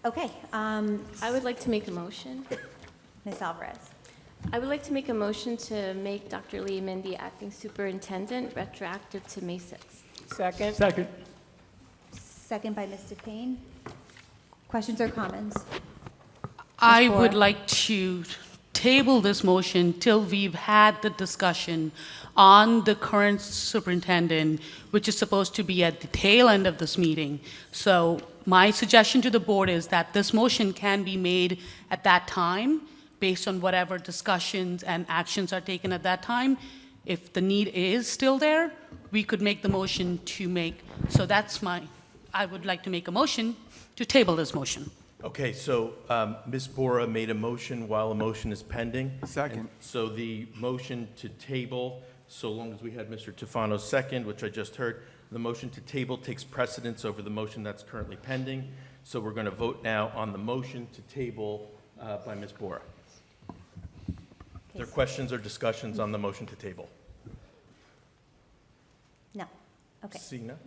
Okay, I would like to make a motion. Ms. Alvarez. I would like to make a motion to make Dr. Lehman the acting superintendent retroactive to May 6th. Second. Second. Second by Mr. Payne. Questions or comments? I Bora? would like to table this motion till we've had the discussion on the current superintendent, which is supposed to be at the tail end of this meeting. So my suggestion to the board is that this motion can be made at that time based on whatever discussions and actions are taken at that time. If the need is still there, we could make the motion to make, so I would like to make a motion to table this motion. Okay, so Ms. Bora made a motion while a motion is pending. Second. And so the motion to table, so long as we had Mr. Tufano's second, which I just heard, the motion to table takes precedence over the motion that's currently pending. So we're going to vote now on the motion to table by Ms. Bora. Are there questions or discussions on the motion to table? No. Okay, See none?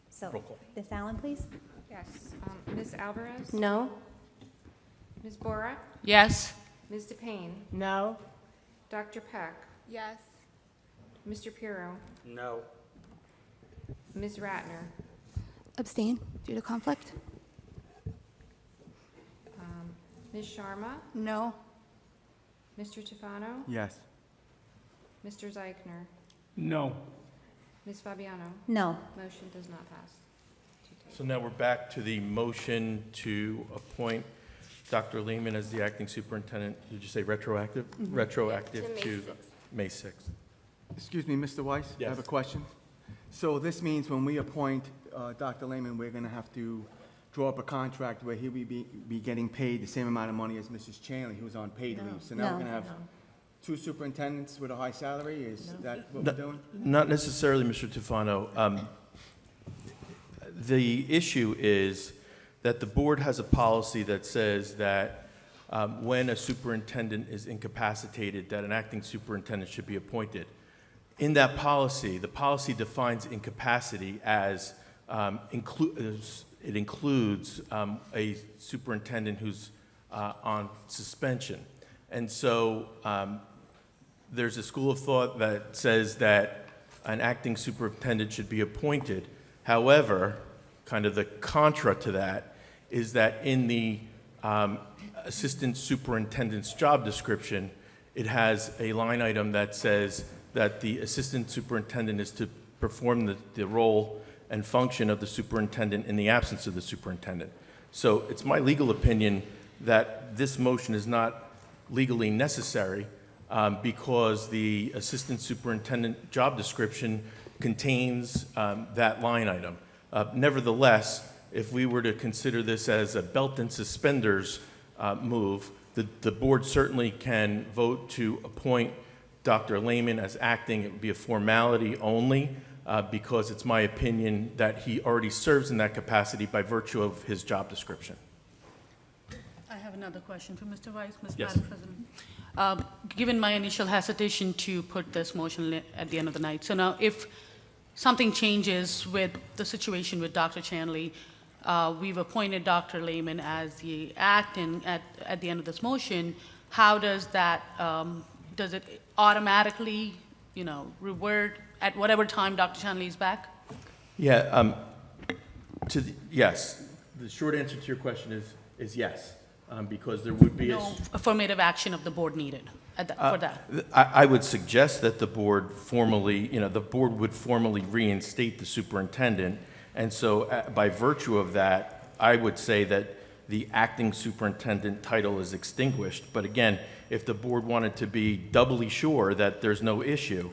so Roll call. Ms. Allen, please. Yes. Ms. Alvarez? No? Ms. Bora? Yes? Ms. DePayne? No. Dr. Peck? Yes. Mr. Pirro? No. Ms. Ratner? Abstain due to conflict? Ms. Sharma? No. Mr. Tufano? Yes. Mr. Zeichner? No. Ms. Fabiano? No. Motion does not pass. So now we're back to the motion to appoint Dr. Lehman as the acting superintendent. Did you say retroactive? Retroactive To May to 6th. May 6th. Excuse me, Mr. Weiss? I have a Yes. question. So this means when we appoint Dr. Lehman, we're going to have to draw up a contract where he will be getting paid the same amount of money as Mrs. Chanley, who's on paid leave. So now No. we're going to have two superintendents with a high salary? Is that what we're doing? Not necessarily, Mr. Tufano. The issue is that the board has a policy that says that when a superintendent is incapacitated, that an acting superintendent should be appointed. In that policy, the policy defines incapacity as it includes a superintendent who's on suspension. And so there's a school of thought that says that an acting superintendent should be appointed. However, kind of the contra to that is that in the assistant superintendent's job description, it has a line item that says that the assistant superintendent is to perform the role and function of the superintendent in the absence of the superintendent. So it's my legal opinion that this motion is not legally necessary because the assistant superintendent job description contains that line item. Nevertheless, if we were to consider this as a belt and suspenders move, the board certainly can vote to appoint Dr. Lehman as acting. It would be a formality only because it's my opinion that he already serves in that capacity by virtue of his job description. I have another question for Mr. Weiss, Yes. Madam President. Given my initial hesitation to put this motion at the end of the night, so now if something changes with the situation with Dr. Chanley, we've appointed Dr. Lehman as the acting at the end of this motion, how does that, does it automatically, revert at whatever time Dr. Chanley is back? Yeah, yes. The short answer to your question is yes, because there would be No affirmative action of the board needed for that? I would suggest that the board formally, the board would formally reinstate the superintendent. And so by virtue of that, I would say that the acting superintendent title is extinguished. But again, if the board wanted to be doubly sure that there's no issue,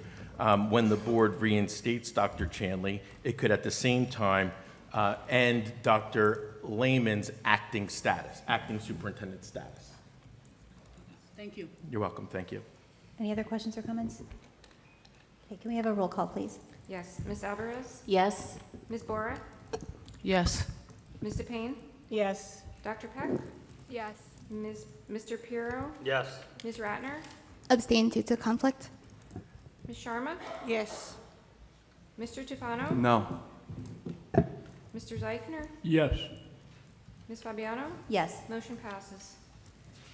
when the board reinstates Dr. Chanley, it could at the same time end Dr. Lehman's acting status, acting superintendent status. Thank you. You're welcome. Thank you. Any other questions or comments? Okay, can we have a roll call, please? Yes. Ms. Alvarez? Yes? Ms. Bora? Yes. Ms. DePayne? Yes. Dr. Peck? Yes. Mr. Pirro? Yes. Ms. Ratner? Abstain due to conflict? Ms. Sharma? Yes. Mr. Tufano? No. Mr. Zeichner? Yes. Ms. Fabiano? Yes. Motion passes.